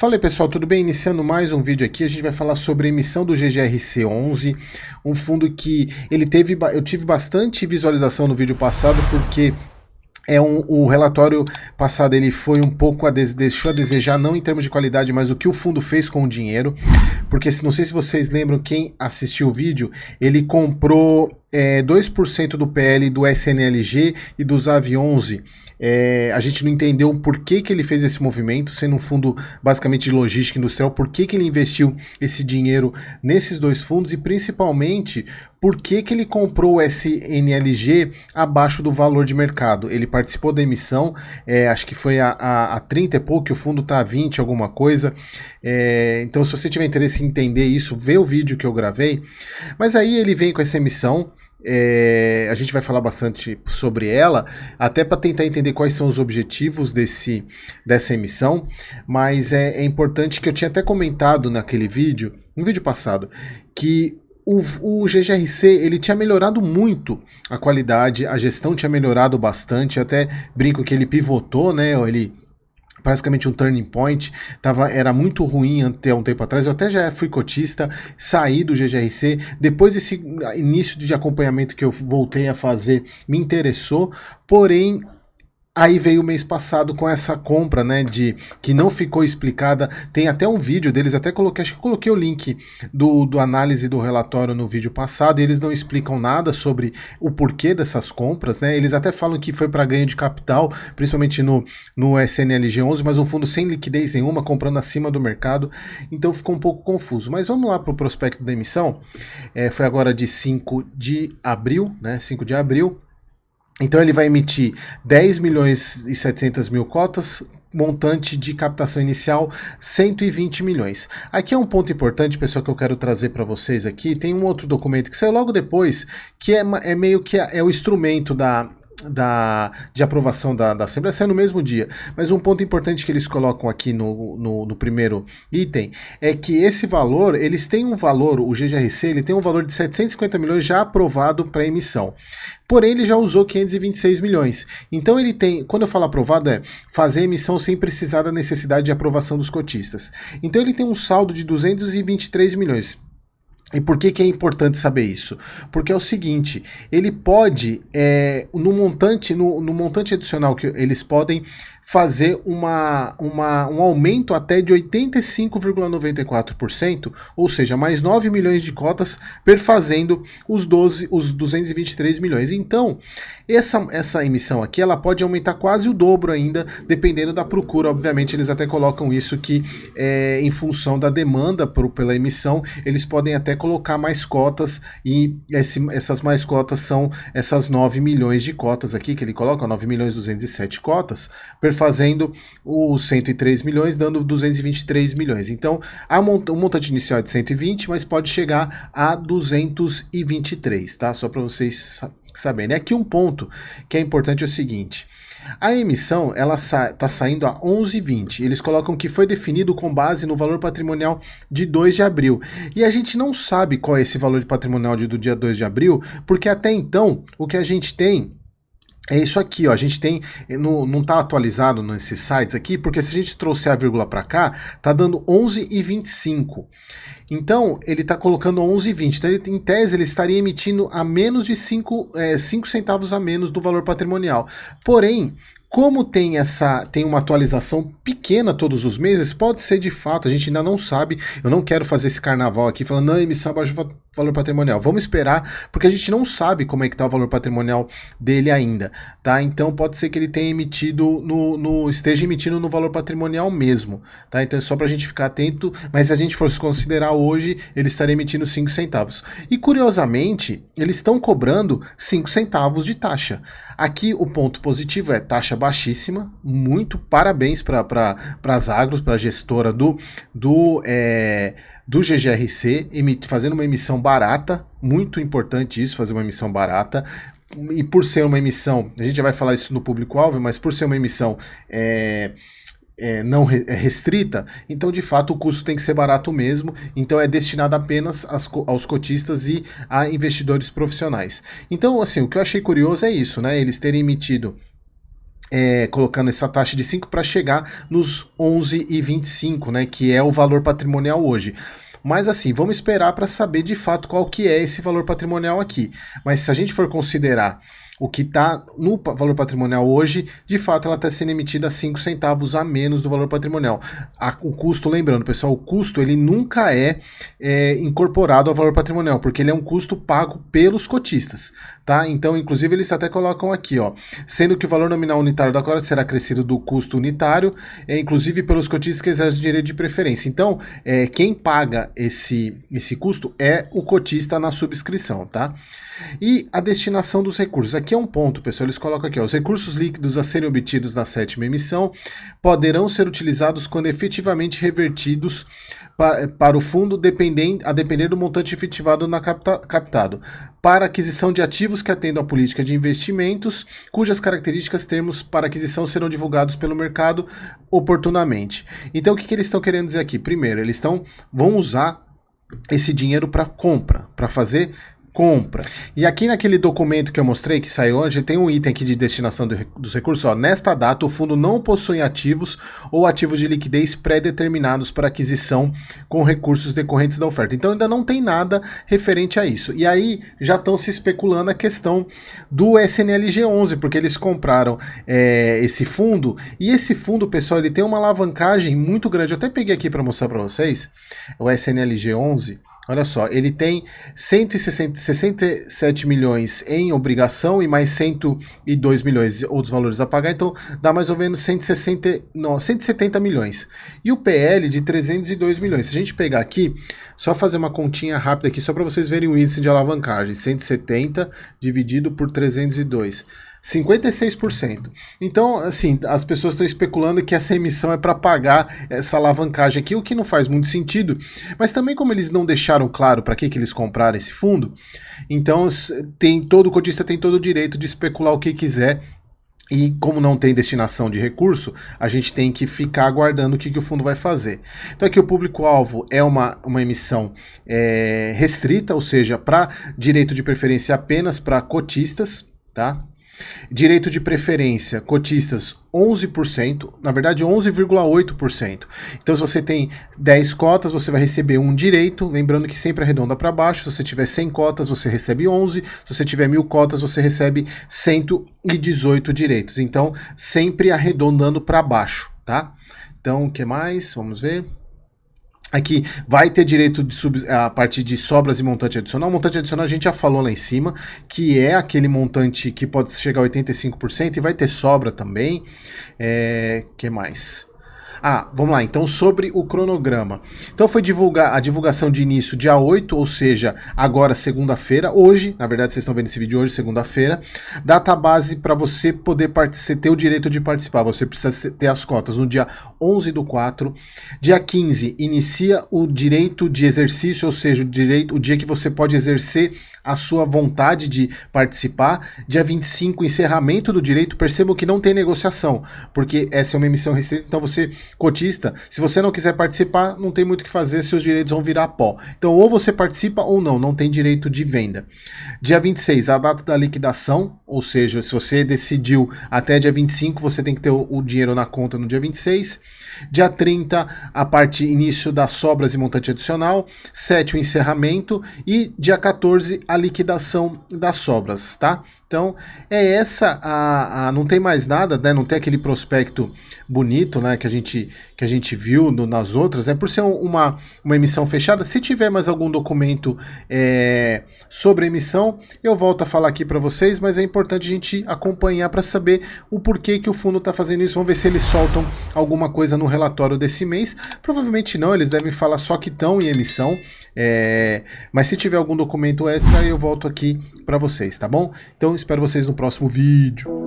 Fala aí pessoal, tudo bem? Iniciando mais um vídeo aqui, a gente vai falar sobre a emissão do GGRC11, um fundo que eu tive bastante visualização no vídeo passado porque o relatório passado ele foi um pouco deixou a desejar, não em termos de qualidade, mas o que o fundo fez com o dinheiro, porque não sei se vocês lembram, quem assistiu o vídeo, ele comprou 2% do PL do SNLG e do ZAV11. A gente não entendeu o porquê que ele fez esse movimento, sendo um fundo basicamente de logística industrial, por que ele investiu esse dinheiro nesses dois fundos e principalmente por que ele comprou o SNLG abaixo do valor de mercado. Ele participou da emissão, acho que foi a 30 e pouco, que o fundo está a 20 alguma coisa. Então se você tiver interesse em entender isso, vê o vídeo que eu gravei. Mas aí ele vem com essa emissão. A gente vai falar bastante sobre ela, até para tentar entender quais são os objetivos dessa emissão, mas é importante que eu tinha até comentado naquele vídeo, no vídeo passado, que o GGRC ele tinha melhorado muito a qualidade, a gestão tinha melhorado bastante, eu até brinco que ele pivotou, né, ele basicamente um turning point, era muito ruim até um tempo atrás, eu até já fui cotista, saí do GGRC, depois desse início de acompanhamento que eu voltei a fazer, me interessou, porém, aí veio o mês passado com essa compra, né, que não ficou explicada, tem até um vídeo deles, até coloquei, acho que coloquei o link do análise do relatório no vídeo passado, e eles não explicam nada sobre o porquê dessas compras, né, eles até falam que foi para ganho de capital, principalmente no SNLG11, mas um fundo sem liquidez nenhuma, comprando acima do mercado, então ficou um pouco confuso. Mas vamos lá para o prospecto da emissão, foi agora de 5 de abril, né, 5 de abril, então ele vai emitir 10 milhões e 700 mil cotas, montante de captação inicial 120 milhões. Aqui é um ponto importante, pessoal, que eu quero trazer para vocês aqui. Tem um outro documento que saiu logo depois, que é meio que o instrumento de aprovação da Assembleia, sai no mesmo dia, mas um ponto importante que eles colocam aqui no primeiro item é que esse valor, eles têm um valor, o GGRC ele tem um valor de 750 milhões já aprovado para emissão, porém ele já usou 526 milhões, então ele tem, quando eu falo aprovado, fazer emissão sem precisar da necessidade de aprovação dos cotistas, então ele tem um saldo de 223 milhões. E por que é importante saber isso? Porque é o seguinte, ele pode, no montante adicional que eles podem fazer um aumento até de 85,94%, ou seja, mais 9 milhões de cotas, perfazendo os 223 milhões. Então, essa emissão aqui, ela pode aumentar quase o dobro ainda, dependendo da procura. Obviamente, eles até colocam isso que, em função da demanda pela emissão, eles podem até colocar mais cotas, e essas mais cotas são essas 9 milhões de cotas aqui, que ele coloca, 9 milhões 207 cotas, fazendo os 103 milhões, dando 223 milhões. Então, o montante inicial é de 120, mas pode chegar a 223, tá? Só para vocês saberem. Aqui um ponto que é importante é o seguinte, a emissão, ela está saindo a 11,20. Eles colocam que foi definido com base no valor patrimonial de 2 de abril. E a gente não sabe qual é esse valor de patrimonial do dia 2 de abril, porque até então, o que a gente tem é isso aqui, ó, a gente tem, não está atualizado nesses sites aqui, porque se a gente trouxer a vírgula para cá, tá dando 11,25. Então, ele está colocando 11,20. Então, em tese, ele estaria emitindo a menos de 5 centavos a menos do valor patrimonial. Porém, como tem uma atualização pequena todos os meses, pode ser de fato, a gente ainda não sabe, eu não quero fazer esse carnaval aqui falando, não, emissão abaixo do valor patrimonial. Vamos esperar, porque a gente não sabe como é que está o valor patrimonial dele ainda, tá? Então pode ser que ele tenha emitido, esteja emitindo no valor patrimonial mesmo, tá? Então é só para a gente ficar atento, mas se a gente fosse considerar hoje, ele estaria emitindo 5 centavos. E curiosamente, eles estão cobrando 5 centavos de taxa. Aqui o ponto positivo é taxa baixíssima, muito parabéns para as agros, para a gestora do GGRC, fazendo uma emissão barata, muito importante isso, fazer uma emissão barata, e por ser uma emissão, a gente já vai falar isso no público-alvo, mas por ser uma emissão não restrita, então de fato o custo tem que ser barato mesmo, então é destinado apenas aos cotistas e a investidores profissionais. Então assim, o que eu achei curioso é isso, né, eles terem emitido colocando essa taxa de 5 para chegar nos 11,25, né, que é o valor patrimonial hoje. Mas assim, vamos esperar para saber de fato qual que é esse valor patrimonial aqui. Mas se a gente for considerar o que está no valor patrimonial hoje, de fato ela está sendo emitida a 5 centavos a menos do valor patrimonial. O custo, lembrando pessoal, o custo ele nunca é incorporado ao valor patrimonial, porque ele é um custo pago pelos cotistas, tá? Então, inclusive, eles até colocam aqui, ó, sendo que o valor nominal unitário da cota será acrescido do custo unitário, inclusive pelos cotistas que exercem direito de preferência. Então, quem paga esse custo é o cotista na subscrição, tá? E a destinação dos recursos. Aqui é um ponto, pessoal, eles colocam aqui, ó, os recursos líquidos a serem obtidos na 7ª emissão poderão ser utilizados quando efetivamente revertidos para o fundo a depender do montante efetivado captado, para aquisição de ativos que atendam à política de investimentos, cujas características termos para aquisição serão divulgados pelo mercado oportunamente. Então, o que eles estão querendo dizer aqui? Primeiro, eles vão usar esse dinheiro para compra, para fazer compra. E aqui naquele documento que eu mostrei, que saiu hoje, tem um item aqui de destinação dos recursos. Ó, nesta data, o fundo não possui ativos ou ativos de liquidez pré-determinados para aquisição com recursos decorrentes da oferta. Então ainda não tem nada referente a isso. E aí já estão se especulando a questão do SNLG 11, porque eles compraram esse fundo, e esse fundo, pessoal, ele tem uma alavancagem muito grande. Eu até peguei aqui para mostrar para vocês, o SNLG 11. Olha só, ele tem 167 milhões em obrigação e mais 102 milhões outros valores a pagar, então dá mais ou menos 170 milhões. E o PL de 302 milhões. Se a gente pegar aqui, só fazer uma continha rápida aqui, só para vocês verem o índice de alavancagem, 170 dividido por 302. 56%. Então, assim, as pessoas estão especulando que essa emissão é para pagar essa alavancagem aqui, o que não faz muito sentido, mas também como eles não deixaram claro para que eles compraram esse fundo, então todo cotista tem todo o direito de especular o que quiser. E como não tem destinação de recurso, a gente tem que ficar aguardando o que o fundo vai fazer. Então aqui o público-alvo é uma emissão restrita, ou seja, para direito de preferência apenas para cotistas, tá? Direito de preferência, cotistas 11%, na verdade 11,8%. Então se você tem 10 cotas, você vai receber um direito, lembrando que sempre arredonda para baixo. Se você tiver 100 cotas, você recebe 11, se você tiver 1000 cotas, você recebe 118 direitos. Então sempre arredondando para baixo, tá? Então o que mais? Vamos ver. Aqui vai ter direito a partir de sobras e montante adicional. O montante adicional a gente já falou lá em cima, que é aquele montante que pode chegar a 85% e vai ter sobra também. Que mais? Vamos lá, então sobre o cronograma. Então foi a divulgação de início dia 8, ou seja, agora segunda-feira, hoje, na verdade vocês estão vendo esse vídeo hoje, segunda-feira, data base para você poder ter o direito de participar, você precisa ter as cotas no dia 11/4, dia 15 inicia o direito de exercício, ou seja, o dia que você pode exercer a sua vontade de participar, dia 25 encerramento do direito. Percebam que não tem negociação, porque essa é uma emissão restrita, então você, cotista, se você não quiser participar, não tem muito o que fazer, seus direitos vão virar pó. Então ou você participa ou não tem direito de venda. Dia 26, a data da liquidação, ou seja, se você decidiu até dia 25, você tem que ter o dinheiro na conta no dia 26. Dia 30, a parte início das sobras e montante adicional. 7, o encerramento. E dia 14, a liquidação das sobras, tá? Então, não tem mais nada, né? Não tem aquele prospecto bonito, né? Que a gente viu nas outras, né? Por ser uma emissão fechada. Se tiver mais algum documento sobre a emissão, eu volto a falar aqui para vocês, mas é importante a gente acompanhar para saber o porquê que o fundo está fazendo isso. Vamos ver se eles soltam alguma coisa no relatório desse mês. Provavelmente não, eles devem falar só que estão em emissão. Mas se tiver algum documento extra, eu volto aqui para vocês, tá bom? Então espero vocês no próximo vídeo.